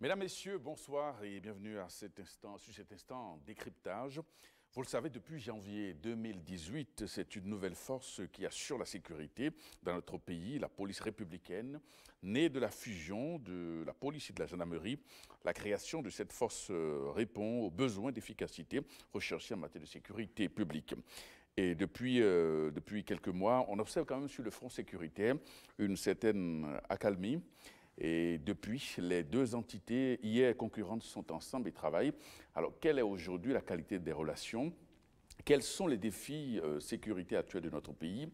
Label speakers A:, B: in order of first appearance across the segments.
A: Mesdames, Messieurs, bonsoir et bienvenue à sur cet instant décryptage. Vous le savez, depuis janvier 2018, c'est une nouvelle force qui assure la sécurité dans notre pays, la police républicaine, née de la fusion de la police et de la gendarmerie. La création de cette force répond aux besoins d'efficacité recherchés en matière de sécurité publique. Et depuis quelques mois, on observe quand même sur le front sécuritaire une certaine accalmie. Et depuis, les deux entités hier concurrentes sont ensemble et travaillent. Alors, quelle est aujourd'hui la qualité des relations? Quels sont les défis sécurité actuels de notre pays?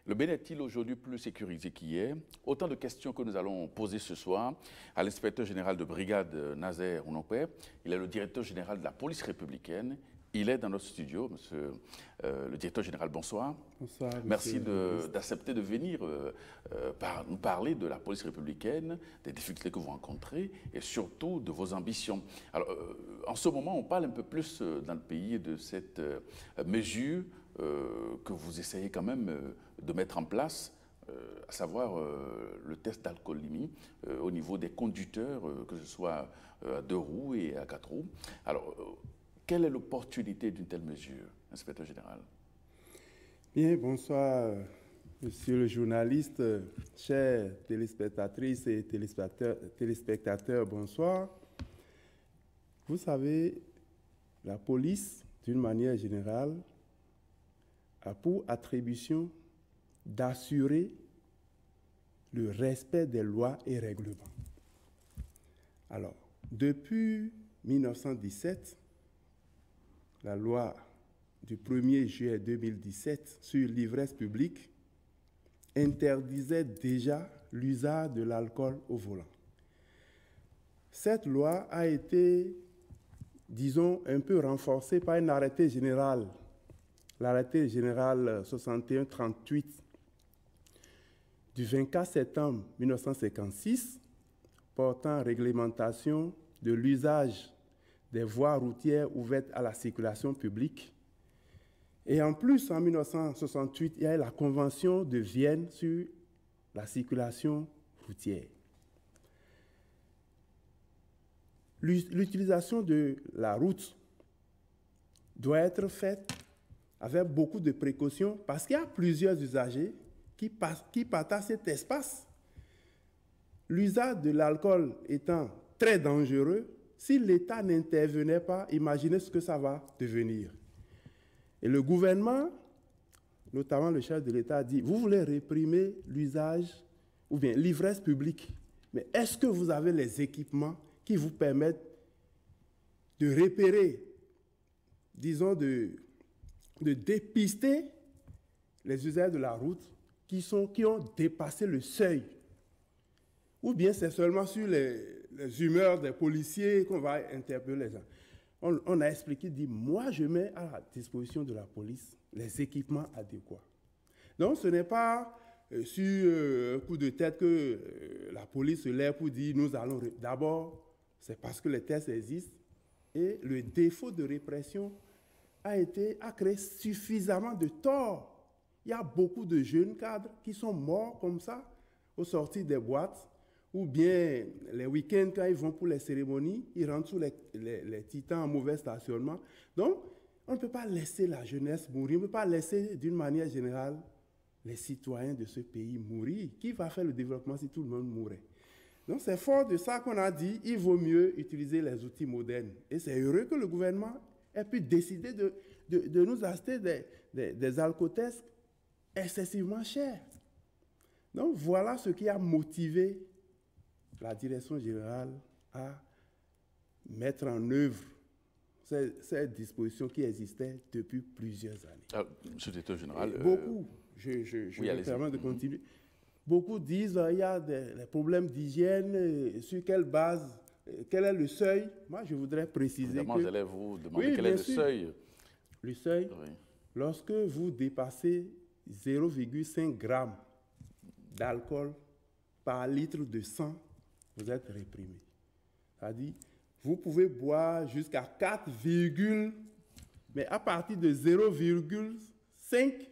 A: Le Bénin est-il aujourd'hui plus sécurisé qu'hier? Autant de questions que nous allons poser ce soir à l'inspecteur général de brigade Nazaire Ounompé. Il est le directeur général de la police républicaine. Il est dans notre studio, monsieur le directeur général, bonsoir.
B: Bonsoir.
A: Merci d'accepter de venir nous parler de la police républicaine, des difficultés que vous rencontrez et surtout de vos ambitions. Alors, en ce moment, on parle un peu plus dans le pays de cette mesure que vous essayez quand même de mettre en place, à savoir le test d'alcoolémie au niveau des conducteurs, que ce soit à 2 roues et à 4 roues. Alors, quelle est l'opportunité d'une telle mesure, inspecteur général?
B: Bien, bonsoir, monsieur le journaliste, chers téléspectatrices et téléspectateurs, bonsoir. Vous savez, la police, d'une manière générale, a pour attribution d'assurer le respect des lois et règlements. Alors, depuis 1917, la loi du 1er juillet 2017 sur l'ivresse publique interdisait déjà l'usage de l'alcool au volant. Cette loi a été, disons, un peu renforcée par un arrêté général, l'arrêté général 61-38 du 24 septembre 1956, portant réglementation de l'usage des voies routières ouvertes à la circulation publique. Et en plus, en 1968, il y a eu la Convention de Vienne sur la circulation routière. L'utilisation de la route doit être faite avec beaucoup de précautions parce qu'il y a plusieurs usagers qui partagent cet espace. L'usage de l'alcool étant très dangereux, si l'État n'intervenait pas, imaginez ce que ça va devenir. Et le gouvernement, notamment le chef de l'État, a dit, vous voulez réprimer l'usage ou bien l'ivresse publique, mais est-ce que vous avez les équipements qui vous permettent de repérer, disons, de dépister les usagers de la route qui ont dépassé le seuil? Ou bien c'est seulement sur les humeurs des policiers qu'on va interpeller les gens. On a expliqué, dit, moi je mets à la disposition de la police les équipements adéquats. Donc ce n'est pas sur un coup de tête que la police se lève pour dire, nous allons... D'abord, c'est parce que les tests existent et le défaut de répression a créé suffisamment de tort. Il y a beaucoup de jeunes cadres qui sont morts comme ça au sortir des boîtes. Ou bien, les week-ends, quand ils vont pour les cérémonies, ils rentrent sous les titans en mauvais stationnement. Donc, on ne peut pas laisser la jeunesse mourir, on ne peut pas laisser, d'une manière générale, les citoyens de ce pays mourir. Qui va faire le développement si tout le monde mourait? Donc, c'est fort de ça qu'on a dit, il vaut mieux utiliser les outils modernes. Et c'est heureux que le gouvernement ait pu décider de nous acheter des alcotests excessivement chers. Donc, voilà ce qui a motivé la direction générale à mettre en œuvre ces dispositions qui existaient depuis plusieurs années.
A: Monsieur le directeur général...
B: Beaucoup, je me permets de continuer, beaucoup disent qu'il y a des problèmes d'hygiène, sur quelle base, quel est le seuil? Moi, je voudrais préciser
A: évidemment,
B: que...
A: j'allais vous demander quel est le seuil.
B: Le seuil,
A: oui.
B: Lorsque vous dépassez 0,5 g d'alcool par litre de sang, vous êtes réprimé. C'est-à-dire, vous pouvez boire jusqu'à 4, mais à partir de 0,5,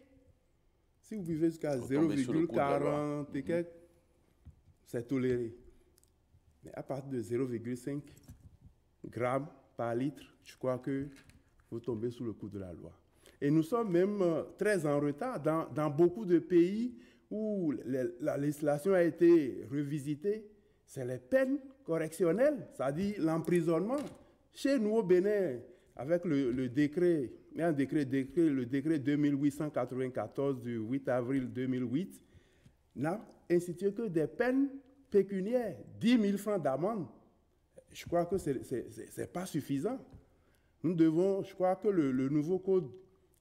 B: si vous buvez jusqu'à 0,40 et quelques, c'est toléré. Mais à partir de 0,5 grammes par litre, je crois que vous tombez sous le coup de la loi. Et nous sommes même très en retard dans beaucoup de pays où la législation a été revisitée. C'est les peines correctionnelles, c'est-à-dire l'emprisonnement. Chez nous au Bénin, avec le décret 2894 du 8 avril 2008, n'a institué que des peines pécuniaires, 10 000 francs d'amende. Je crois que ce n'est pas suffisant. Nous devons, je crois que le nouveau code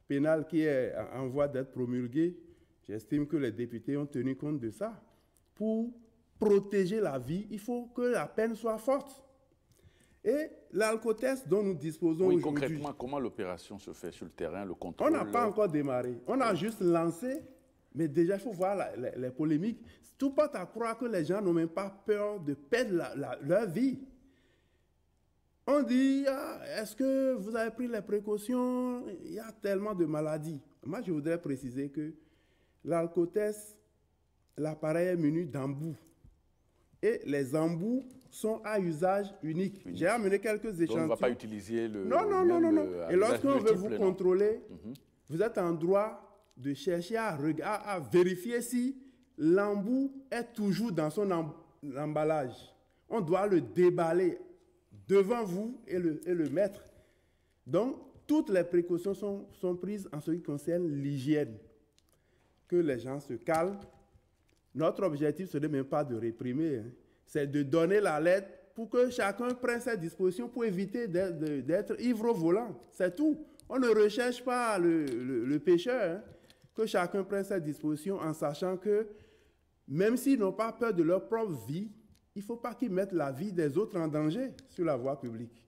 B: pénal qui est en voie d'être promulgué, j'estime que les députés ont tenu compte de ça. Pour protéger la vie, il faut que la peine soit forte. Et l'alcotest dont nous disposons aujourd'hui...
A: Concrètement, comment l'opération se fait sur le terrain, le contrôle?
B: On n'a pas encore démarré. On a juste lancé, mais déjà, il faut voir les polémiques. Tout porte à croire que les gens n'ont même pas peur de perdre leur vie. On dit, est-ce que vous avez pris les précautions? Il y a tellement de maladies. Moi, je voudrais préciser que l'alcotest, l'appareil est muni d'embouts. Et les embouts sont à usage unique. J'ai amené quelques échantillons. Donc on
A: ne va pas utiliser le...
B: Non. Et lorsqu'on veut vous contrôler, vous êtes en droit de chercher à vérifier si l'embout est toujours dans son emballage. On doit le déballer devant vous et le mettre. Donc, toutes les précautions sont prises en ce qui concerne l'hygiène. Que les gens se calment. Notre objectif, ce n'est même pas de réprimer, c'est de donner l'alerte pour que chacun prenne ses dispositions pour éviter d'être ivre au volant. C'est tout. On ne recherche pas le pécheur. Que chacun prenne ses dispositions en sachant que même s'ils n'ont pas peur de leur propre vie, il ne faut pas qu'ils mettent la vie des autres en danger sur la voie publique.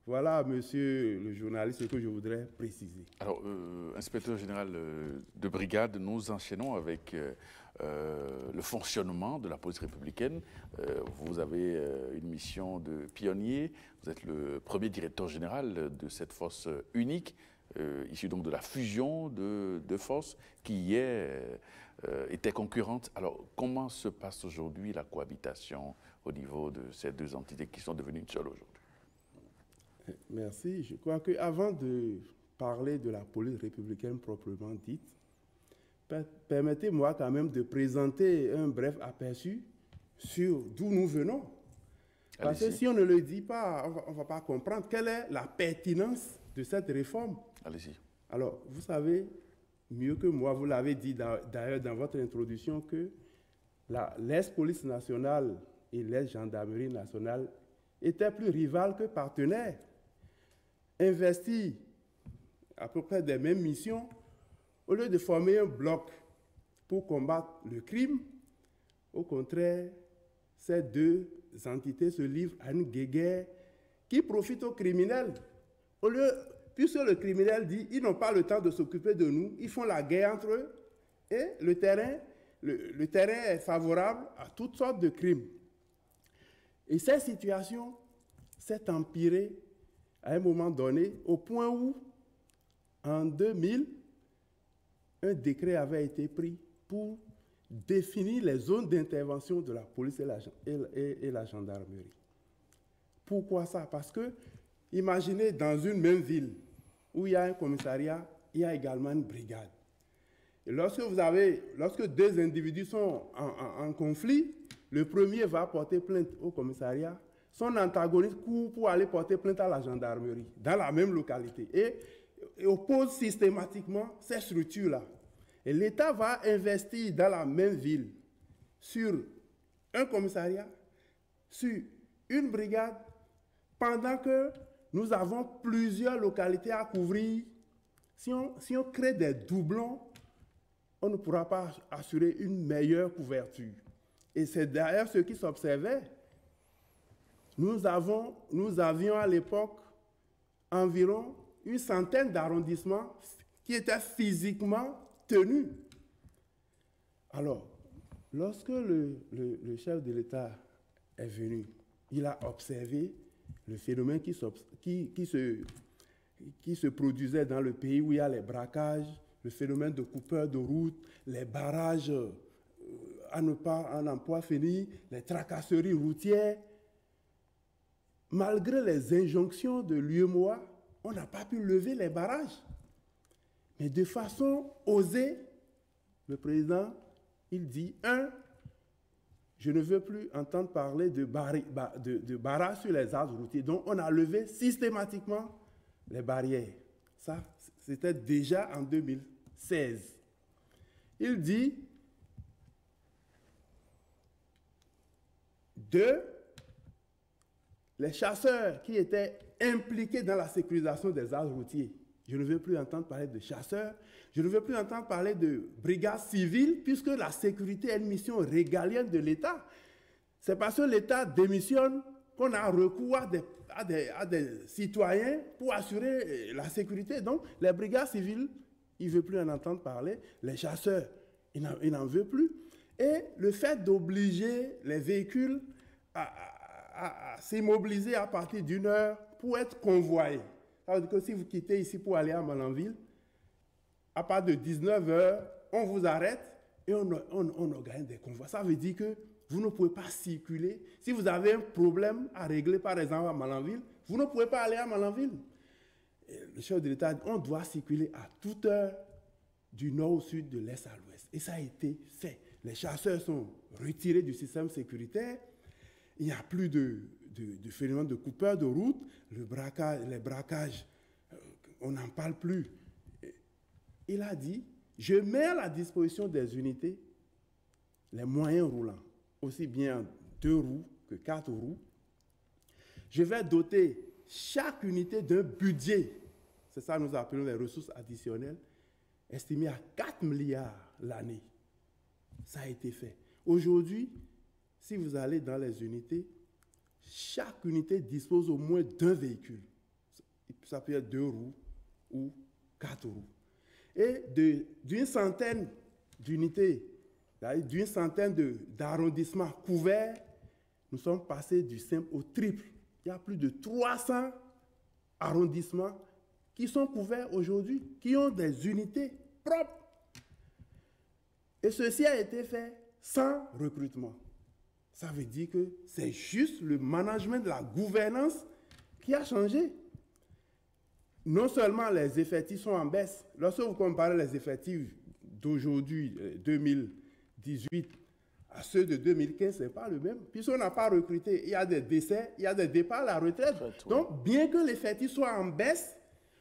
B: Voilà, monsieur le journaliste, ce que je voudrais préciser.
A: Alors, inspecteur général de brigade, nous enchaînons avec le fonctionnement de la police républicaine. Vous avez une mission de pionnier, vous êtes le premier directeur général de cette force unique, issue donc de la fusion de forces qui était concurrente. Alors, comment se passe aujourd'hui la cohabitation au niveau de ces deux entités qui sont devenues une seule aujourd'hui?
B: Merci. Je crois qu'avant de parler de la police républicaine proprement dite, permettez-moi quand même de présenter un bref aperçu sur d'où nous venons. Parce que si on ne le dit pas, on ne va pas comprendre quelle est la pertinence de cette réforme.
A: Allez-y.
B: Alors, vous savez mieux que moi, vous l'avez dit d'ailleurs dans votre introduction, que l'ex-police nationale et l'ex-gendarmerie nationale étaient plus rivales que partenaires. Investis à peu près des mêmes missions, au lieu de former un bloc pour combattre le crime, au contraire, ces deux entités se livrent à une guéguerre qui profite aux criminels. Puisque le criminel dit ils n'ont pas le temps de s'occuper de nous, ils font la guerre entre eux et le terrain est favorable à toutes sortes de crimes. Et cette situation s'est empirée à un moment donné, au point où, en 2000, un décret avait été pris pour définir les zones d'intervention de la police et la gendarmerie. Pourquoi ça? Parce que, imaginez dans une même ville où il y a un commissariat, il y a également une brigade. Et lorsque deux individus sont en conflit, le premier va porter plainte au commissariat, son antagoniste court pour aller porter plainte à la gendarmerie, dans la même localité, et oppose systématiquement ces structures-là. Et l'État va investir dans la même ville sur un commissariat, sur une brigade, pendant que nous avons plusieurs localités à couvrir. Si on crée des doublons, on ne pourra pas assurer une meilleure couverture. Et c'est d'ailleurs ce qui s'observait. Nous avions à l'époque environ une centaine d'arrondissements qui étaient physiquement tenus. Alors, lorsque le chef de l'État est venu, il a observé le phénomène qui se produisait dans le pays où il y a les braquages, le phénomène de coupeurs de route, les barrages à n'en pas finir, les tracasseries routières. Malgré les injonctions de l'UEMOA, on n'a pas pu lever les barrages. Mais de façon osée, le président, il dit, je ne veux plus entendre parler de barrages sur les axes routiers. Donc, on a levé systématiquement les barrières. Ça, c'était déjà en 2016. Il dit, les chasseurs qui étaient impliqués dans la sécurisation des axes routiers. Je ne veux plus entendre parler de chasseurs. Je ne veux plus entendre parler de brigades civiles, puisque la sécurité est une mission régalienne de l'État. C'est parce que l'État démissionne qu'on a recours à des citoyens pour assurer la sécurité. Donc, les brigades civiles, il ne veut plus en entendre parler. Les chasseurs, il n'en veut plus. Et le fait d'obliger les véhicules à s'immobiliser à partir d'une heure pour être convoyés. Ça veut dire que si vous quittez ici pour aller à Malanville, à partir de 19h, on vous arrête et on organise des convois. Ça veut dire que vous ne pouvez pas circuler. Si vous avez un problème à régler, par exemple, à Malanville, vous ne pouvez pas aller à Malanville. Et le chef de l'État dit on doit circuler à toute heure du nord au sud, de l'est à l'ouest. Et ça a été fait. Les chasseurs sont retirés du système sécuritaire. Il n'y a plus de phénomène de coupeur de route. Les braquages, on n'en parle plus. Il a dit, je mets à la disposition des unités les moyens roulants, aussi bien 2 roues que 4 roues. Je vais doter chaque unité d'un budget, c'est ça que nous appelons les ressources additionnelles, estimé à 4 milliards l'année. Ça a été fait. Aujourd'hui, si vous allez dans les unités, chaque unité dispose au moins d'un véhicule. Ça peut être 2 roues ou 4 roues. Et d'une centaine d'unités, d'une centaine d'arrondissements couverts, nous sommes passés du simple au triple. Il y a plus de 300 arrondissements qui sont couverts aujourd'hui, qui ont des unités propres. Et ceci a été fait sans recrutement. Ça veut dire que c'est juste le management de la gouvernance qui a changé. Non seulement les effectifs sont en baisse, lorsque vous comparez les effectifs d'aujourd'hui, 2018, à ceux de 2015, ce n'est pas le même. Puisqu'on n'a pas recruté, il y a des décès, il y a des départs à la retraite. Donc, bien que l'effectif soit en baisse,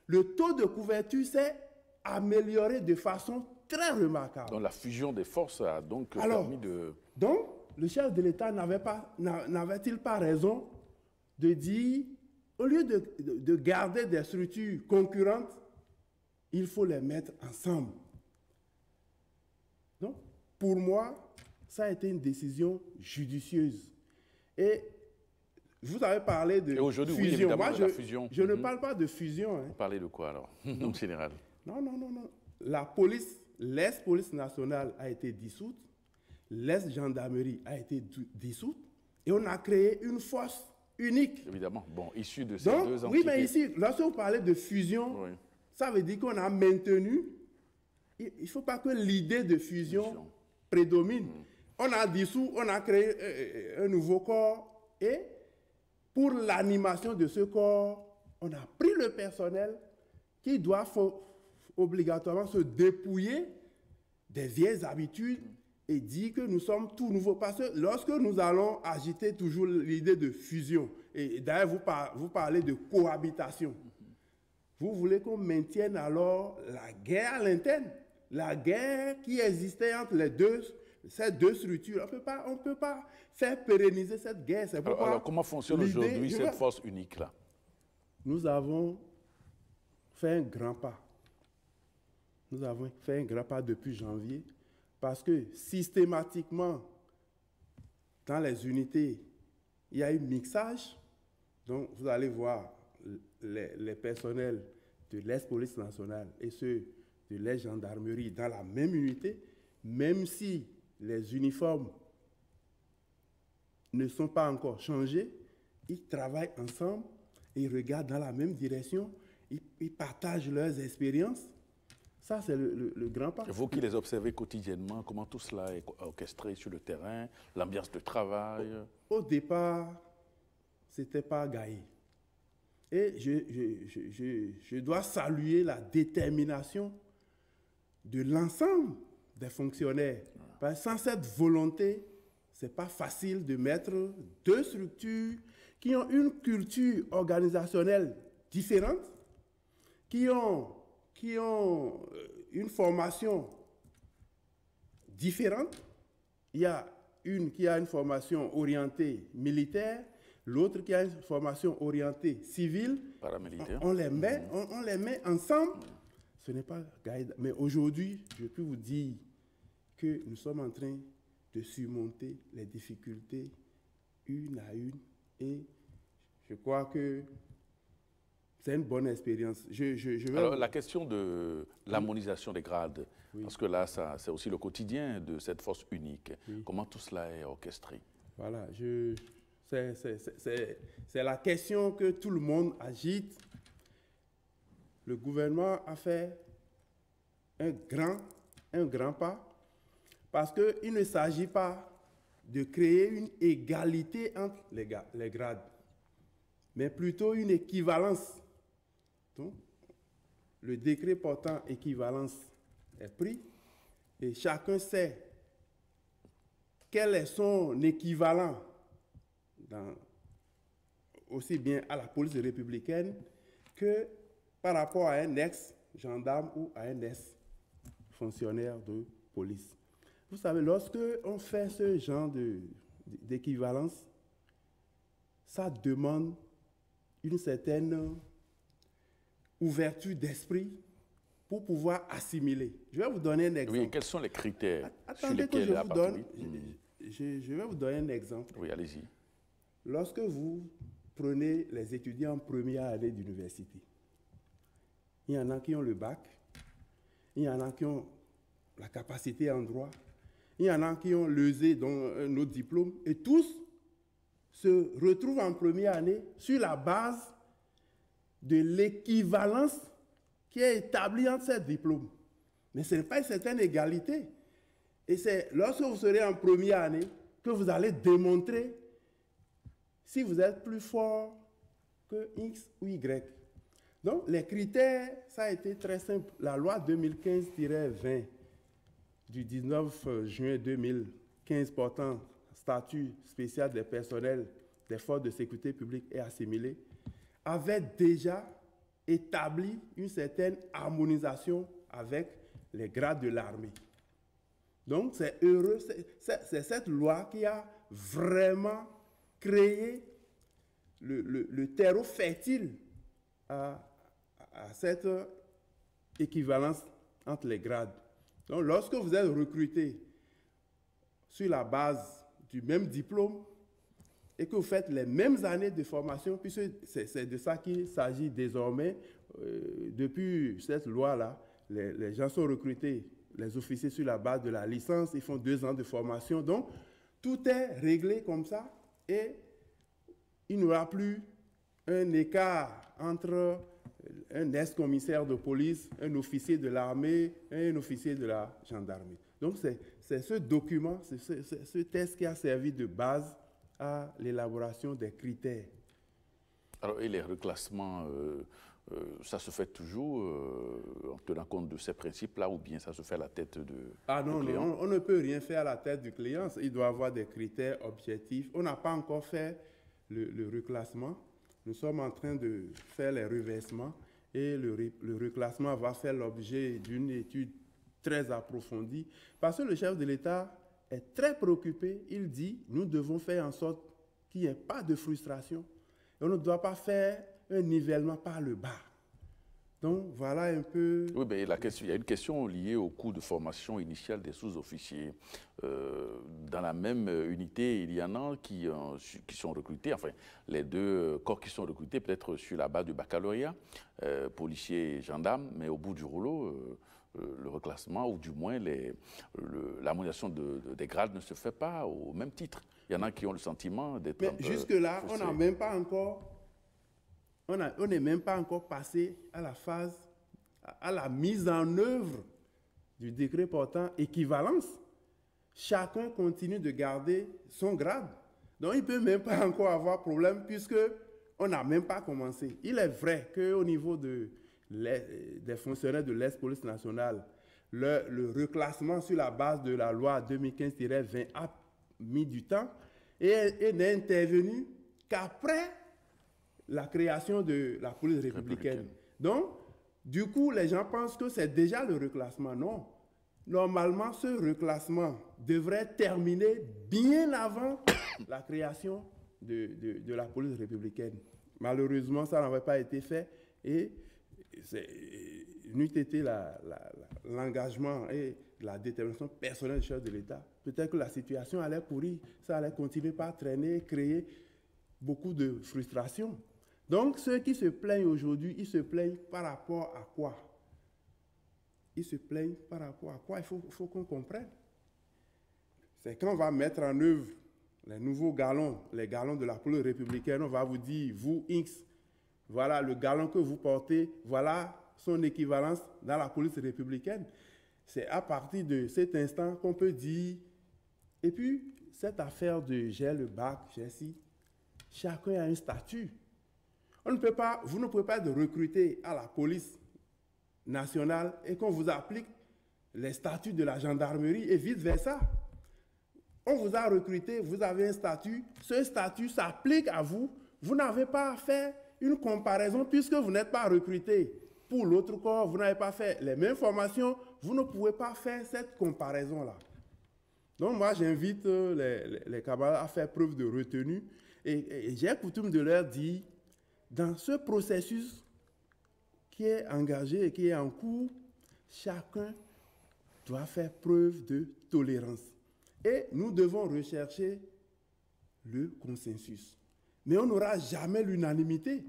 B: le taux de couverture s'est amélioré de façon très remarquable.
A: Donc, la fusion des forces a donc permis de...
B: Donc, le chef de l'État n'avait-il pas raison de dire, au lieu de garder des structures concurrentes, il faut les mettre ensemble. Donc, pour moi, ça a été une décision judicieuse. Et vous avez parlé de fusion.
A: Oui, évidemment, de la fusion.
B: Je ne parle pas de fusion.
A: Vous parlez de quoi alors, en général?
B: Non. La police, l'ex-police nationale a été dissoute, l'ex-gendarmerie a été dissoute, et on a créé une force unique.
A: Évidemment, bon, issue de ces deux entités.
B: Oui, mais ici, lorsque vous parlez de fusion, ça veut dire qu'on a maintenu. Il ne faut pas que l'idée de fusion prédomine. On a dissous, on a créé un nouveau corps, et pour l'animation de ce corps, on a pris le personnel qui doit obligatoirement se dépouiller des vieilles habitudes et dire que nous sommes tout nouveaux. Parce que lorsque nous allons agiter toujours l'idée de fusion, et d'ailleurs vous parlez de cohabitation, vous voulez qu'on maintienne alors la guerre à l'interne, la guerre qui existait entre ces deux structures. On ne peut pas faire pérenniser cette guerre.
A: Alors comment fonctionne aujourd'hui cette force unique-là?
B: Nous avons fait un grand pas. Nous avons fait un grand pas depuis janvier parce que systématiquement, dans les unités, il y a eu mixage. Donc, vous allez voir les personnels de l'ex-police nationale et ceux de l'ex-gendarmerie dans la même unité, même si les uniformes ne sont pas encore changés, ils travaillent ensemble, ils regardent dans la même direction, ils partagent leurs expériences. Ça, c'est le grand pas.
A: Vous qui les observez quotidiennement, comment tout cela est orchestré sur le terrain, l'ambiance de travail?
B: Au départ, ce n'était pas gaillé. Et je dois saluer la détermination de l'ensemble des fonctionnaires. Parce que sans cette volonté, ce n'est pas facile de mettre deux structures qui ont une culture organisationnelle différente, qui ont une formation différente. Il y a une qui a une formation orientée militaire, l'autre qui a une formation orientée civile.
A: Paramilitaire.
B: On les met ensemble. Ce n'est pas Gaïda. Mais aujourd'hui, je peux vous dire que nous sommes en train de surmonter les difficultés une à une. Et je crois que c'est une bonne expérience.
A: Alors, la question de l'harmonisation des grades, parce que là, c'est aussi le quotidien de cette force unique. Comment tout cela est orchestré?
B: Voilà, c'est la question que tout le monde agite. Le gouvernement a fait un grand pas parce qu'il ne s'agit pas de créer une égalité entre les grades, mais plutôt une équivalence. Donc, le décret portant équivalence est pris et chacun sait quel est son équivalent aussi bien à la police républicaine que par rapport à un ex-gendarme ou à un ex-fonctionnaire de police. Vous savez, lorsque on fait ce genre d'équivalence, ça demande une certaine ouverture d'esprit pour pouvoir assimiler. Je vais vous donner un exemple.
A: Oui, quels sont les critères sur
B: Attendez que
A: lesquels
B: je vous donne. Je vais vous donner un exemple.
A: Oui, allez-y.
B: Lorsque vous prenez les étudiants en première année d'université, il y en a qui ont le bac, il y en a qui ont la capacité en droit, il y en a qui ont l'ESE, donc un autre diplôme, et tous se retrouvent en première année sur la base de l'équivalence qui est établie entre ces diplômes. Mais ce n'est pas une certaine égalité. Et c'est lorsque vous serez en première année que vous allez démontrer si vous êtes plus fort que X ou Y. Donc, les critères, ça a été très simple. La loi 2015-20 du 19 juin 2015 portant statut spécial des personnels des forces de sécurité publique et assimilés avait déjà établi une certaine harmonisation avec les grades de l'armée. Donc, c'est heureux, c'est cette loi qui a vraiment créé le terreau fertile à cette équivalence entre les grades. Donc, lorsque vous êtes recruté sur la base du même diplôme et que vous faites les mêmes années de formation, puisque c'est de ça qu'il s'agit désormais, depuis cette loi-là, les gens sont recrutés, les officiers sur la base de la licence, ils font 2 ans de formation. Donc, tout est réglé comme ça et il n'y aura plus un écart entre un ex-commissaire de police, un officier de l'armée et un officier de la gendarmerie. Donc, c'est ce document, c'est ce texte qui a servi de base à l'élaboration des critères.
A: Alors, et les reclassements, ça se fait toujours en tenant compte de ces principes-là, ou bien ça se fait à la tête du client?
B: On ne peut rien faire à la tête du client. Il doit avoir des critères objectifs. On n'a pas encore fait le reclassement. Nous sommes en train de faire les reversements et le reclassement va faire l'objet d'une étude très approfondie parce que le chef de l'État est très préoccupé. Il dit, nous devons faire en sorte qu'il n'y ait pas de frustration. Et on ne doit pas faire un nivellement par le bas. Donc, voilà un peu...
A: Oui, mais il y a une question liée au coût de formation initiale des sous-officiers. Dans la même unité, il y en a qui sont recrutés, enfin, les 2 corps qui sont recrutés, peut-être sur la base du baccalauréat, policiers et gendarmes, mais au bout du rouleau, le reclassement, ou du moins l'harmonisation des grades ne se fait pas au même titre. Il y en a qui ont le sentiment d'être...
B: Mais jusque-là, on n'a même pas encore... On n'est même pas encore passé à à la mise en œuvre du décret portant équivalence, chacun continue de garder son grade. Donc, il ne peut même pas encore avoir problème puisqu'on n'a même pas commencé. Il est vrai qu'au niveau des fonctionnaires de l'ex-police nationale, le reclassement sur la base de la loi 2015-20 a mis du temps et n'est intervenu qu'après la création de la police républicaine. Donc, du coup, les gens pensent que c'est déjà le reclassement. Non. Normalement, ce reclassement devrait terminer bien avant la création de la police républicaine. Malheureusement, ça n'avait pas été fait et n'eût été l'engagement et la détermination personnelle du chef de l'État. Peut-être que la situation allait pourrir, ça allait continuer par traîner, créer beaucoup de frustration. Donc, ceux qui se plaignent aujourd'hui, ils se plaignent par rapport à quoi? Ils se plaignent par rapport à quoi? Il faut qu'on comprenne. C'est quand on va mettre en œuvre les nouveaux galons, les galons de la police républicaine, on va vous dire, vous, X, voilà le galon que vous portez, voilà son équivalence dans la police républicaine. C'est à partir de cet instant qu'on peut dire, et puis cette affaire de j'ai le bac, j'ai ci, chacun a un statut. On ne peut pas, vous ne pouvez pas être recruté à la police nationale et qu'on vous applique les statuts de la gendarmerie et vice-versa. On vous a recruté, vous avez un statut, ce statut s'applique à vous. Vous n'avez pas à faire une comparaison puisque vous n'êtes pas recruté. Pour l'autre corps, vous n'avez pas fait les mêmes formations, vous ne pouvez pas faire cette comparaison-là. Donc moi, j'invite les camarades à faire preuve de retenue et j'ai coutume de leur dire, dans ce processus qui est engagé et qui est en cours, chacun doit faire preuve de tolérance. Et nous devons rechercher le consensus. Mais on n'aura jamais l'unanimité.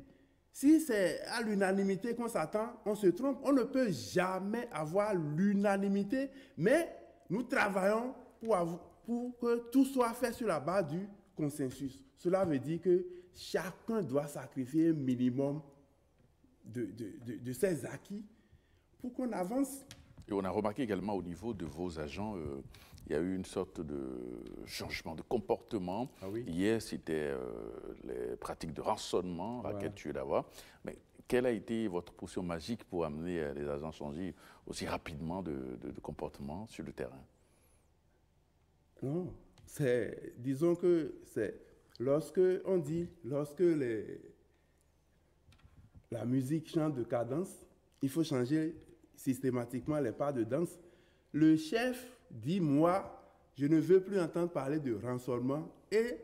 B: Si c'est à l'unanimité qu'on s'attend, on se trompe. On ne peut jamais avoir l'unanimité, mais nous travaillons pour que tout soit fait sur la base du consensus. Cela veut dire que chacun doit sacrifier un minimum de ses acquis pour qu'on avance.
A: Et on a remarqué également au niveau de vos agents, il y a eu une sorte de changement de comportement.
B: Ah oui.
A: Hier, c'était les pratiques de rançonnement, raquette tuée d'avoir. Mais quelle a été votre potion magique pour amener les agents à changer aussi rapidement de comportement sur le terrain?
B: Non, disons que c'est lorsque la musique chante de cadence, il faut changer systématiquement les pas de danse. Le chef dit, moi, je ne veux plus entendre parler de rançonnement. Et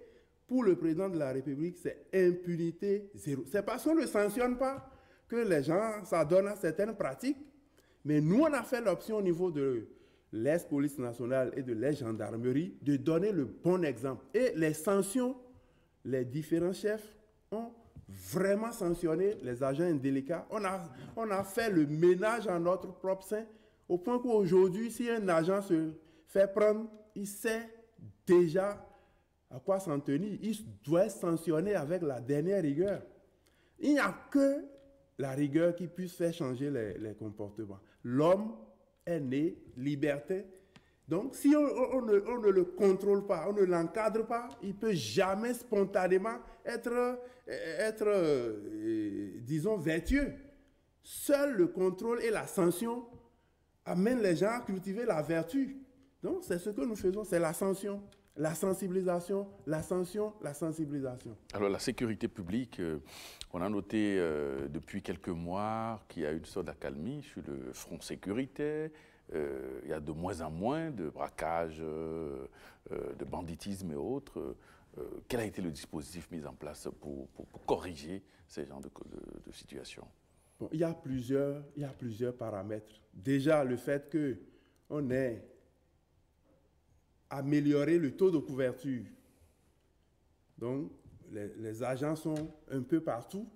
B: pour le président de la République, c'est impunité zéro. C'est parce qu'on ne sanctionne pas que les gens s'adonnent à certaines pratiques. Mais nous, on a fait l'option au niveau de l'ex-police nationale et de l'ex-gendarmerie de donner le bon exemple. Et les sanctions, les différents chefs ont vraiment sanctionné les agents indélicats. On a fait le ménage en notre propre sein, au point qu'aujourd'hui, si un agent se fait prendre, il sait déjà à quoi s'en tenir. Il doit être sanctionné avec la dernière rigueur. Il n'y a que la rigueur qui puisse faire changer les comportements. L'homme est né liberté. Donc, si on ne le contrôle pas, on ne l'encadre pas, il ne peut jamais spontanément être disons, vertueux. Seul le contrôle et la sanction amènent les gens à cultiver la vertu. Donc, c'est ce que nous faisons, c'est la sanction, la sensibilisation, la sanction, la sensibilisation.
A: Alors, la sécurité publique, on a noté depuis quelques mois qu'il y a une sorte d'accalmie sur le front sécuritaire. Il y a de moins en moins de braquages, de banditisme et autres. Quel a été le dispositif mis en place pour corriger ces genres de situations?
B: Bon, il y a plusieurs paramètres. Déjà, le fait qu'on ait amélioré le taux de couverture. Donc, les agents sont un peu partout.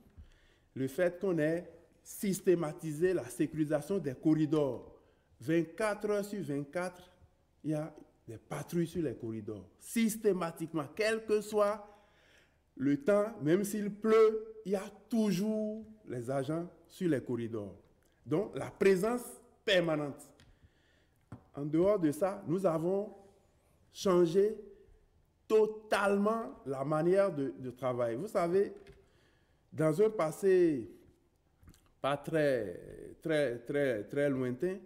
B: Le fait qu'on ait systématisé la sécurisation des corridors. 24 heures sur 24, il y a des patrouilles sur les corridors. Systématiquement, quel que soit le temps, même s'il pleut, il y a toujours les agents sur les corridors. Donc, la présence permanente. En dehors de ça, nous avons changé totalement la manière de travailler. Vous savez, dans un passé pas très lointain,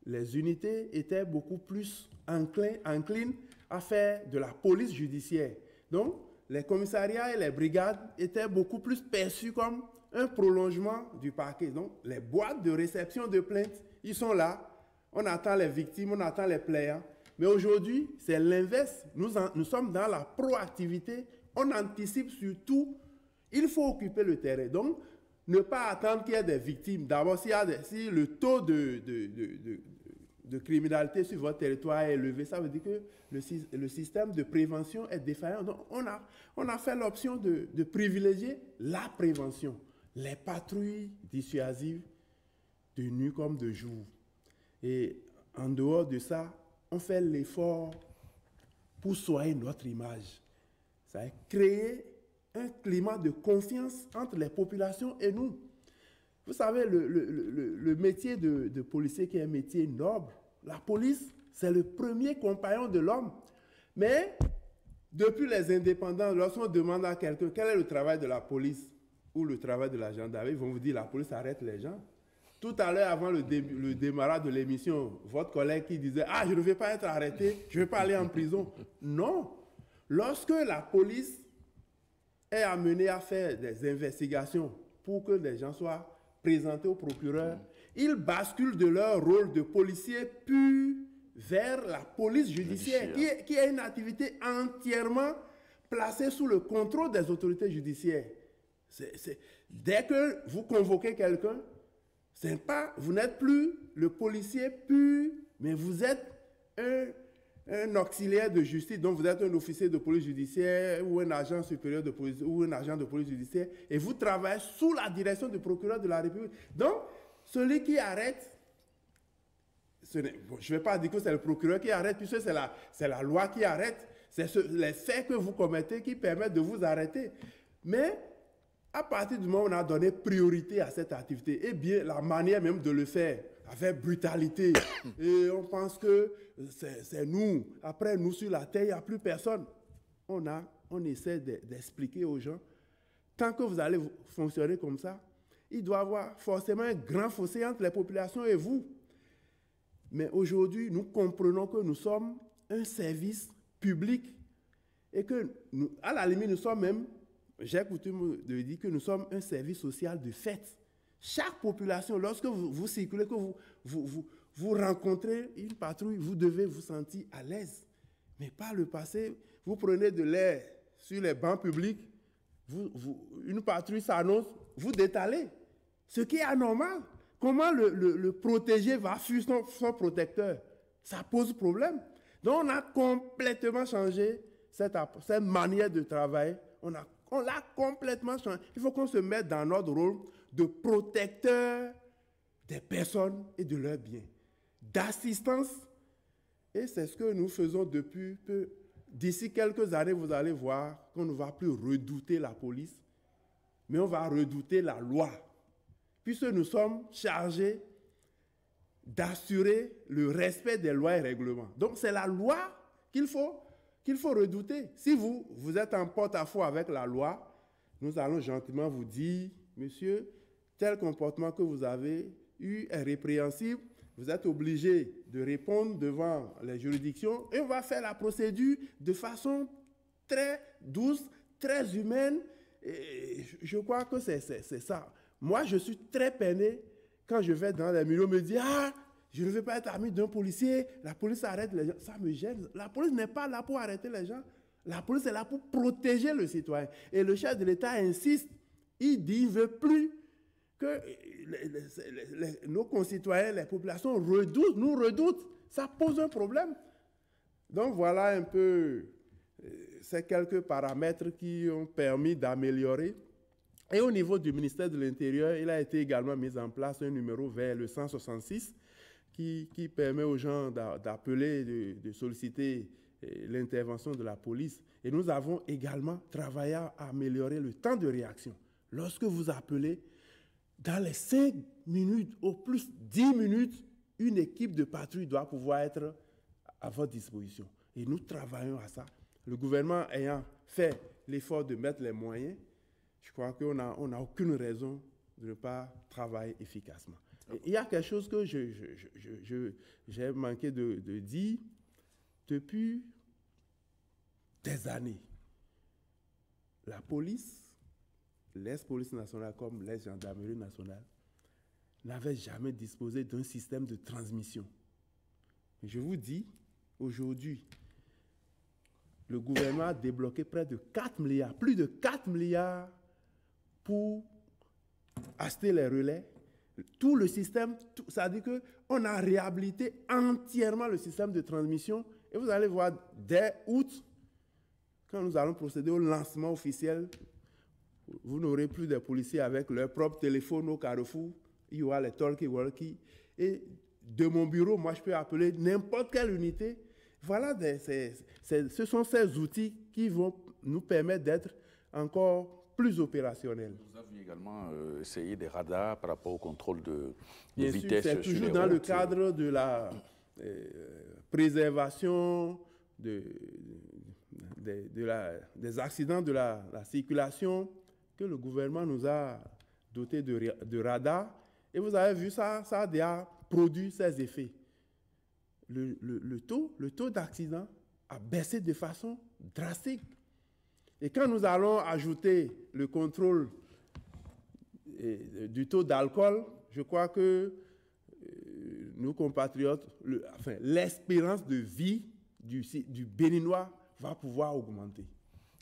B: les unités étaient beaucoup plus enclines à faire de la police judiciaire. Donc, les commissariats et les brigades étaient beaucoup plus perçus comme un prolongement du parquet. Donc, les boîtes de réception de plaintes, ils sont là. On attend les victimes, on attend les plaignants. Mais aujourd'hui, c'est l'inverse. Nous sommes dans la proactivité. On anticipe sur tout. Il faut occuper le terrain. Donc, ne pas attendre qu'il y ait des victimes. D'abord, si le taux de criminalité sur votre territoire est élevé, ça veut dire que le système de prévention est défaillant. Donc, on a fait l'option de privilégier la prévention, les patrouilles dissuasives de nuit comme de jour. Et en dehors de ça, on fait l'effort pour soigner notre image. Ça a créé un climat de confiance entre les populations et nous. Vous savez, le métier de policier qui est un métier noble, la police, c'est le premier compagnon de l'homme. Mais depuis les indépendants, lorsqu'on demande à quelqu'un quel est le travail de la police ou le travail de la gendarmerie, ils vont vous dire la police arrête les gens. Tout à l'heure, avant le démarrage de l'émission, votre collègue qui disait « Ah, je ne vais pas être arrêté, je ne vais pas aller en prison. » Non. Lorsque la police est amenée à faire des investigations pour que les gens soient présentés au procureur, ils basculent de leur rôle de policier pur vers la police judiciaire, qui est une activité entièrement placée sous le contrôle des autorités judiciaires. Dès que vous convoquez quelqu'un, vous n'êtes plus le policier pur, mais vous êtes un auxiliaire de justice, donc vous êtes un officier de police judiciaire ou un agent supérieur de police ou un agent de police judiciaire et vous travaillez sous la direction du procureur de la République. Donc, celui qui arrête, je ne vais pas dire que c'est le procureur qui arrête, puisque c'est la loi qui arrête, c'est les faits que vous commettez qui permettent de vous arrêter. Mais à partir du moment où on a donné priorité à cette activité, eh bien, la manière même de le faire, avec brutalité, et on pense que c'est nous, après nous sur la terre, il n'y a plus personne. On essaie d'expliquer aux gens, tant que vous allez fonctionner comme ça, il doit y avoir forcément un grand fossé entre les populations et vous. Mais aujourd'hui, nous comprenons que nous sommes un service public et que, à la limite, nous sommes même, j'ai coutume de dire que nous sommes un service social de fait. Chaque population, lorsque vous circulez, que vous rencontrez une patrouille, vous devez vous sentir à l'aise. Mais par le passé, vous prenez de l'air sur les bancs publics, une patrouille s'annonce, vous détalez. Ce qui est anormal. Comment le protégé va fuir son protecteur? Ça pose problème. Donc, on a complètement changé cette manière de travail. On l'a complètement changé. Il faut qu'on se mette dans notre rôle de protecteur des personnes et de leurs biens, d'assistance. Et c'est ce que nous faisons depuis peu. D'ici quelques années, vous allez voir qu'on ne va plus redouter la police, mais on va redouter la loi, puisque nous sommes chargés d'assurer le respect des lois et règlements. Donc, c'est la loi qu'il faut redouter. Si vous êtes en porte-à-faux avec la loi, nous allons gentiment vous dire, monsieur, tel comportement que vous avez eu est répréhensible, vous êtes obligé de répondre devant les juridictions et on va faire la procédure de façon très douce, très humaine. Et je crois que c'est ça. Moi, je suis très peiné quand je vais dans les milieux, on me dit « Ah, je ne veux pas être ami d'un policier, la police arrête les gens. » Ça me gêne. La police n'est pas là pour arrêter les gens. La police est là pour protéger le citoyen. Et le chef de l'État insiste. Il dit qu'il ne veut plus que nos concitoyens, les populations nous redoutent. Ça pose un problème. Donc voilà un peu ces quelques paramètres qui ont permis d'améliorer. Et au niveau du ministère de l'Intérieur, il a été également mis en place un numéro vers le 166 qui permet aux gens d'appeler, de solliciter l'intervention de la police. Et nous avons également travaillé à améliorer le temps de réaction. Lorsque vous appelez, dans les 5 minutes, au plus 10 minutes, une équipe de patrouille doit pouvoir être à votre disposition. Et nous travaillons à ça. Le gouvernement ayant fait l'effort de mettre les moyens, je crois qu'on n'a aucune raison de ne pas travailler efficacement. Et il y a quelque chose que j'ai manqué de dire. Depuis des années, la police, l'ex-police nationale comme l'ex-gendarmerie nationale, n'avait jamais disposé d'un système de transmission. Je vous dis, aujourd'hui, le gouvernement a débloqué près de 4 milliards, plus de 4 milliards pour acheter les relais. Tout le système, ça veut dire qu'on a réhabilité entièrement le système de transmission. Et vous allez voir, dès août, quand nous allons procéder au lancement officiel, vous n'aurez plus de policiers avec leur propre téléphone au carrefour. Il y aura les talkie-walkie. Et de mon bureau, moi, je peux appeler n'importe quelle unité. Voilà, ce sont ces outils qui vont nous permettre d'être encore plus opérationnels.
A: Vous avez également essayé des radars par rapport au contrôle de
B: Bien
A: vitesse
B: sûr, c'est
A: sur les
B: toujours dans
A: routes.
B: le cadre de la préservation des accidents de la circulation que le gouvernement nous a doté de radars. Et vous avez vu ça a déjà produit ses effets. Le taux d'accident a baissé de façon drastique. Et quand nous allons ajouter le contrôle du taux d'alcool, je crois que nos compatriotes, l'espérance de vie du Béninois va pouvoir augmenter.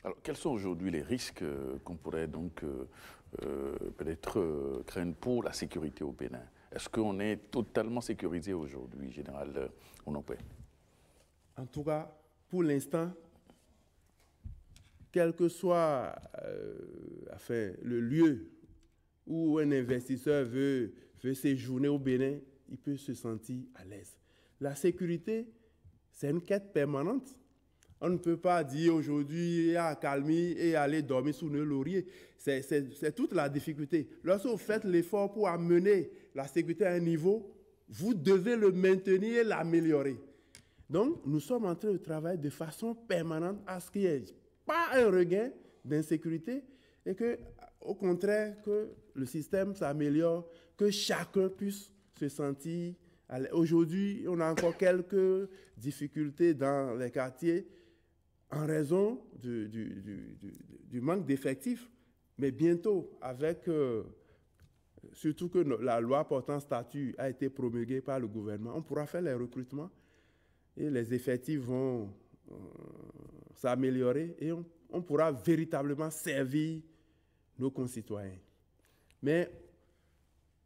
A: Alors, quels sont aujourd'hui les risques qu'on pourrait donc peut-être craindre pour la sécurité au Bénin? Est-ce qu'on est totalement sécurisé aujourd'hui, Général Onompé?
B: En tout cas, pour l'instant, quel que soit le lieu où un investisseur veut séjourner au Bénin, il peut se sentir à l'aise. La sécurité, c'est une quête permanente. On ne peut pas dire aujourd'hui à accalmie et aller dormir sous le laurier. C'est toute la difficulté. Lorsque vous faites l'effort pour amener la sécurité à un niveau, vous devez le maintenir et l'améliorer. Donc, nous sommes en train de travailler de façon permanente à ce qu'il n'y ait pas un regain d'insécurité et que, au contraire, que le système s'améliore, que chacun puisse se sentir à l'aise. Aujourd'hui, on a encore quelques difficultés dans les quartiers en raison du manque d'effectifs. Mais bientôt, avec surtout que la loi portant statut a été promulguée par le gouvernement, on pourra faire les recrutements et les effectifs vont s'améliorer et on pourra véritablement servir nos concitoyens. Mais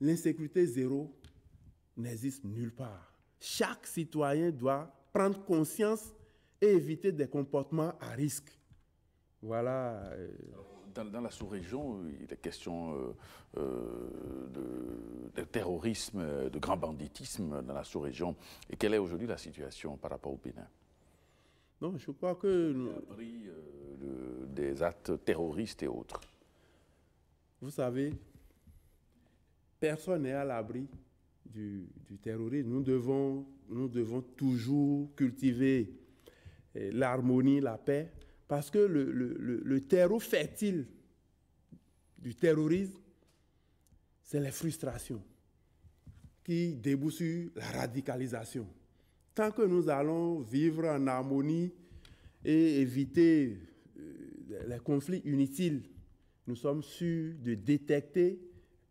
B: l'insécurité zéro n'existe nulle part. Chaque citoyen doit prendre conscience et éviter des comportements à risque. Voilà.
A: Dans la sous-région, il est question de terrorisme, de grand banditisme dans la sous-région. Et quelle est aujourd'hui la situation par rapport au Bénin?
B: Non, je crois que...
A: On est à l'abri des actes terroristes et autres.
B: Vous savez, personne n'est à l'abri du terrorisme. Nous devons toujours cultiver l'harmonie, la paix, parce que le terreau fertile du terrorisme, c'est les frustrations qui débouchent sur la radicalisation. Tant que nous allons vivre en harmonie et éviter les conflits inutiles, nous sommes sûrs de détecter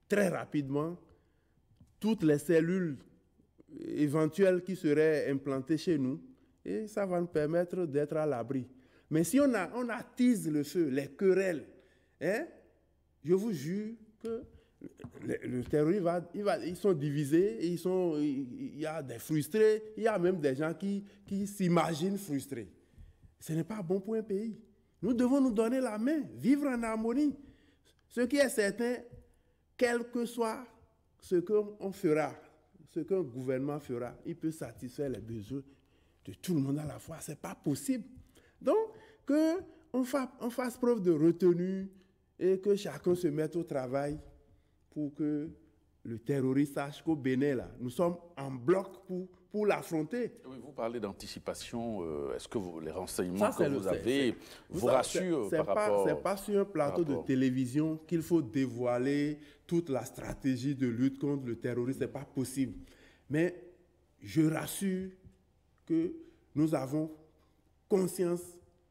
B: très rapidement toutes les cellules éventuelles qui seraient implantées chez nous et ça va nous permettre d'être à l'abri. Mais si on attise le feu, les querelles, je vous jure que le terrorisme, ils sont divisés, il y a des frustrés, il y a même des gens qui s'imaginent frustrés. Ce n'est pas bon pour un pays. Nous devons nous donner la main, vivre en harmonie. Ce qui est certain, quel que soit ce qu'on fera, ce qu'un gouvernement fera, il peut satisfaire les besoins de tout le monde à la fois. Ce n'est pas possible. Donc, qu'on fasse preuve de retenue et que chacun se mette au travail pour que le terroriste sache qu'au Bénin, là, nous sommes en bloc pour l'affronter.
A: Oui, vous parlez d'anticipation. Est-ce que les renseignements que vous avez vous rassurent par rapport...
B: Ce n'est pas sur un plateau de télévision qu'il faut dévoiler toute la stratégie de lutte contre le terrorisme. Ce n'est pas possible. Mais je rassure que nous avons conscience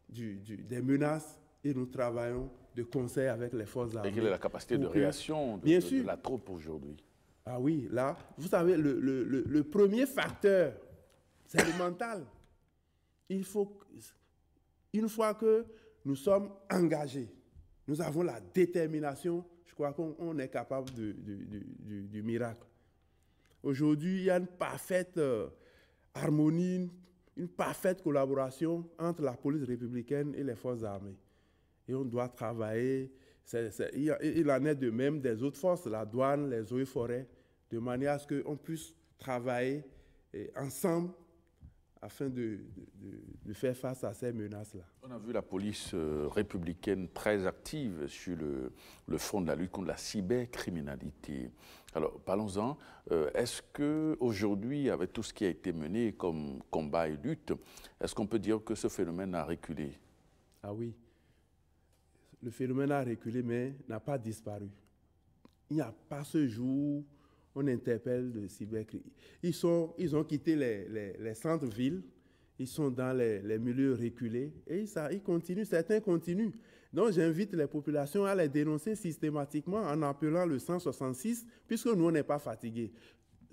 B: des menaces et nous travaillons de concert avec les forces armées.
A: Et quelle est la capacité de réaction de la troupe aujourd'hui?
B: Ah oui, là, vous savez, le premier facteur, c'est le mental. Il faut, une fois que nous sommes engagés, nous avons la détermination, je crois qu'on est capable du miracle. Aujourd'hui, il y a une parfaite harmonie, une parfaite collaboration entre la police républicaine et les forces armées. Et on doit travailler, il en est de même des autres forces, la douane, les eaux et forêts, de manière à ce qu'on puisse travailler ensemble afin de faire face à ces menaces-là.
A: On a vu la police républicaine très active sur le front de la lutte contre la cybercriminalité. Alors, parlons-en. Est-ce qu'aujourd'hui, avec tout ce qui a été mené comme combat et lutte, est-ce qu'on peut dire que ce phénomène a reculé?
B: Ah oui. Le phénomène a reculé, mais n'a pas disparu. Il n'y a pas ce jour où on interpelle de cybercriminels. Ils ont quitté les centres-villes, ils sont dans les milieux reculés et ils continuent, certains continuent. Donc j'invite les populations à les dénoncer systématiquement en appelant le 166, puisque nous, on n'est pas fatigués.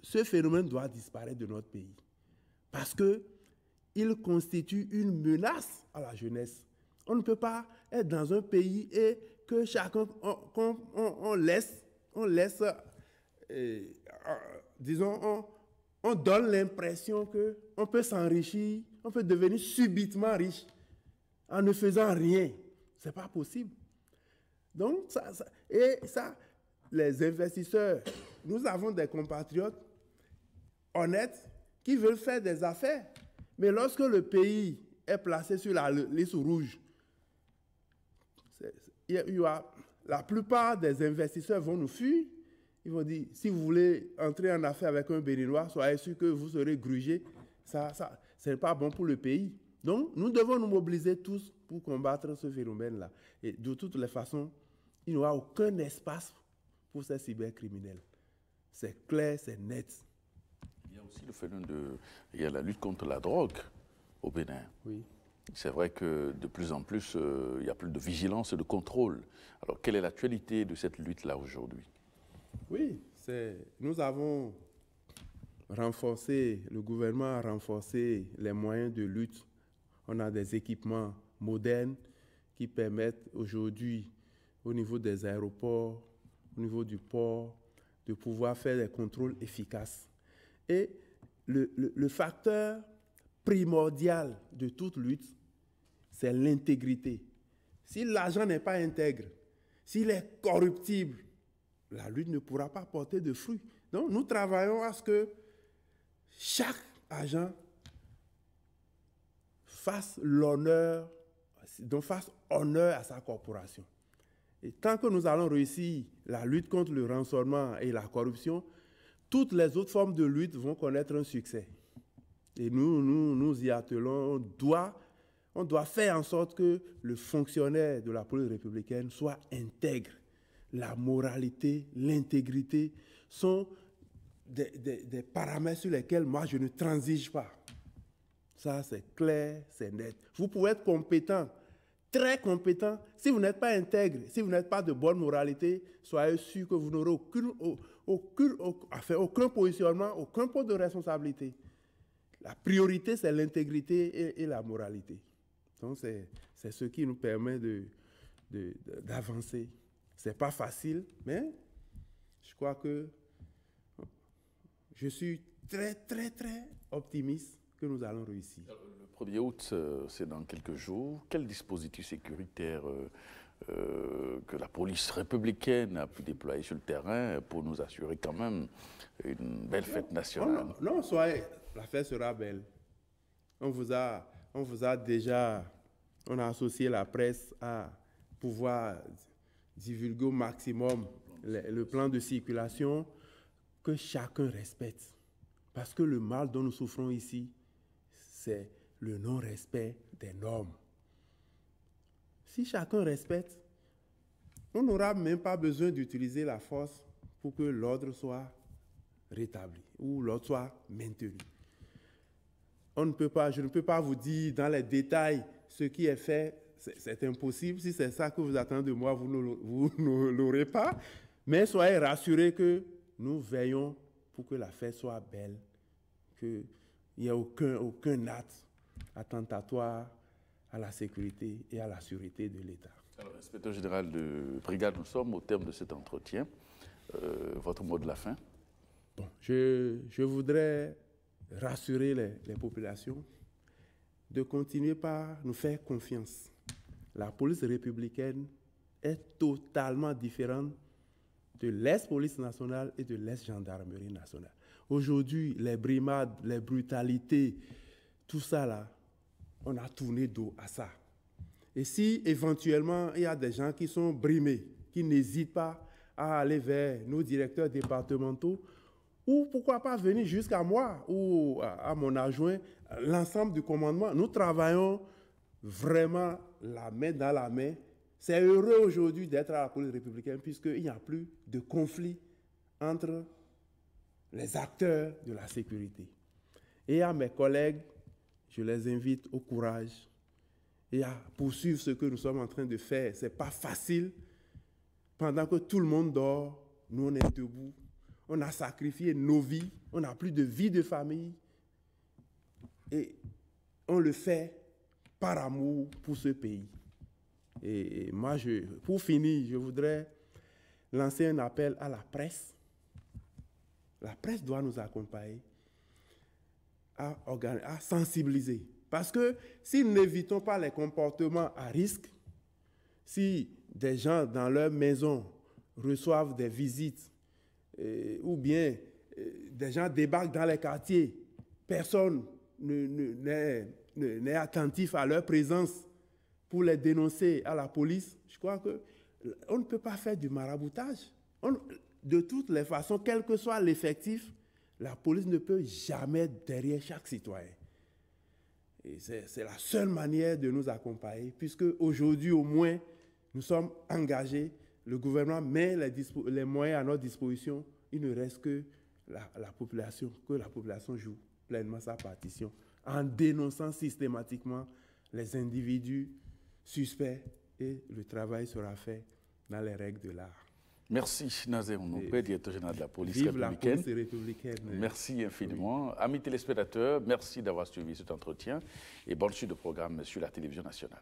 B: Ce phénomène doit disparaître de notre pays parce qu'il constitue une menace à la jeunesse. On ne peut pas être dans un pays et que chacun, on laisse disons, on donne l'impression qu'on peut s'enrichir, on peut devenir subitement riche en ne faisant rien. Ce n'est pas possible. Donc, les investisseurs, nous avons des compatriotes honnêtes qui veulent faire des affaires. Mais lorsque le pays est placé sur la liste rouge, la plupart des investisseurs vont nous fuir. Ils vont dire, si vous voulez entrer en affaire avec un Béninois, soyez sûr que vous serez grugé. Ce n'est pas bon pour le pays. Donc, nous devons nous mobiliser tous pour combattre ce phénomène-là. Et de toutes les façons, il n'y aura aucun espace pour ces cybercriminels. C'est clair, c'est net.
A: Il y a aussi le phénomène il y a la lutte contre la drogue au Bénin.
B: Oui.
A: C'est vrai que de plus en plus, il y a plus de vigilance et de contrôle. Alors, quelle est l'actualité de cette lutte-là aujourd'hui?
B: Oui, nous avons renforcé, le gouvernement a renforcé les moyens de lutte. On a des équipements modernes qui permettent aujourd'hui, au niveau des aéroports, au niveau du port, de pouvoir faire des contrôles efficaces. Et le facteur primordial de toute lutte, c'est l'intégrité. Si l'agent n'est pas intègre, s'il est corruptible, la lutte ne pourra pas porter de fruits. Donc, nous travaillons à ce que chaque agent fasse honneur à sa corporation. Et tant que nous allons réussir la lutte contre le rançonnement et la corruption, toutes les autres formes de lutte vont connaître un succès. Et nous y attelons. On doit faire en sorte que le fonctionnaire de la police républicaine soit intègre. La moralité, l'intégrité sont des paramètres sur lesquels moi je ne transige pas. Ça, c'est clair, c'est net. Vous pouvez être compétent, très compétent. Si vous n'êtes pas intègre, si vous n'êtes pas de bonne moralité, soyez sûr que vous n'aurez aucun positionnement, aucun poste de responsabilité. La priorité, c'est l'intégrité et la moralité. Donc, c'est ce qui nous permet d'avancer. Ce n'est pas facile, mais je crois que je suis très, très, très optimiste que nous allons réussir.
A: Le 1er août, c'est dans quelques jours. Quel dispositif sécuritaire que la police républicaine a pu déployer sur le terrain pour nous assurer quand même une belle fête nationale?
B: Non, la fête sera belle. On vous a déjà, on a associé la presse à pouvoir divulguer au maximum le plan de circulation, que chacun respecte. Parce que le mal dont nous souffrons ici, c'est le non-respect des normes. Si chacun respecte, on n'aura même pas besoin d'utiliser la force pour que l'ordre soit rétabli ou l'ordre soit maintenu. Je ne peux pas vous dire dans les détails ce qui est fait, c'est impossible. Si c'est ça que vous attendez de moi, vous ne l'aurez pas. Mais soyez rassurés que nous veillons pour que la fête soit belle, qu'il n'y ait aucun acte attentatoire à la sécurité et à la sûreté de l'État.
A: Alors, inspecteur général de brigade, nous sommes au terme de cet entretien. Votre mot de la fin?
B: Bon, je voudrais rassurer les populations de continuer par nous faire confiance. La police républicaine est totalement différente de l'ex-police nationale et de l'ex-gendarmerie nationale. Aujourd'hui, les brimades, les brutalités, tout ça là, on a tourné dos à ça. Et si éventuellement il y a des gens qui sont brimés, qui n'hésitent pas à aller vers nos directeurs départementaux, ou pourquoi pas venir jusqu'à moi ou à mon adjoint, l'ensemble du commandement, nous travaillons vraiment la main dans la main. C'est heureux aujourd'hui d'être à la police républicaine puisqu'il n'y a plus de conflit entre les acteurs de la sécurité. Et à mes collègues, je les invite au courage et à poursuivre ce que nous sommes en train de faire. Ce n'est pas facile. Pendant que tout le monde dort, nous on est debout. On a sacrifié nos vies. On n'a plus de vie de famille. Et on le fait par amour pour ce pays. Et moi, pour finir, je voudrais lancer un appel à la presse. La presse doit nous accompagner à sensibiliser. Parce que si nous n'évitons pas les comportements à risque, si des gens dans leur maison reçoivent des visites ou bien des gens débarquent dans les quartiers, personne n'est attentif à leur présence pour les dénoncer à la police, je crois qu'on ne peut pas faire du maraboutage. De toutes les façons, quel que soit l'effectif, la police ne peut jamais être derrière chaque citoyen. Et c'est la seule manière de nous accompagner, puisque aujourd'hui, au moins, nous sommes engagés, le gouvernement met les moyens à notre disposition, il ne reste que la population joue pleinement sa partition, en dénonçant systématiquement les individus suspects, et le travail sera fait dans les règles de l'art.
A: Merci Nazer Onopé, directeur général de la police
B: Vive
A: républicaine.
B: La police républicaine.
A: Merci infiniment. Oui. Amis téléspectateurs, merci d'avoir suivi cet entretien et bonne suite de programme sur la télévision nationale.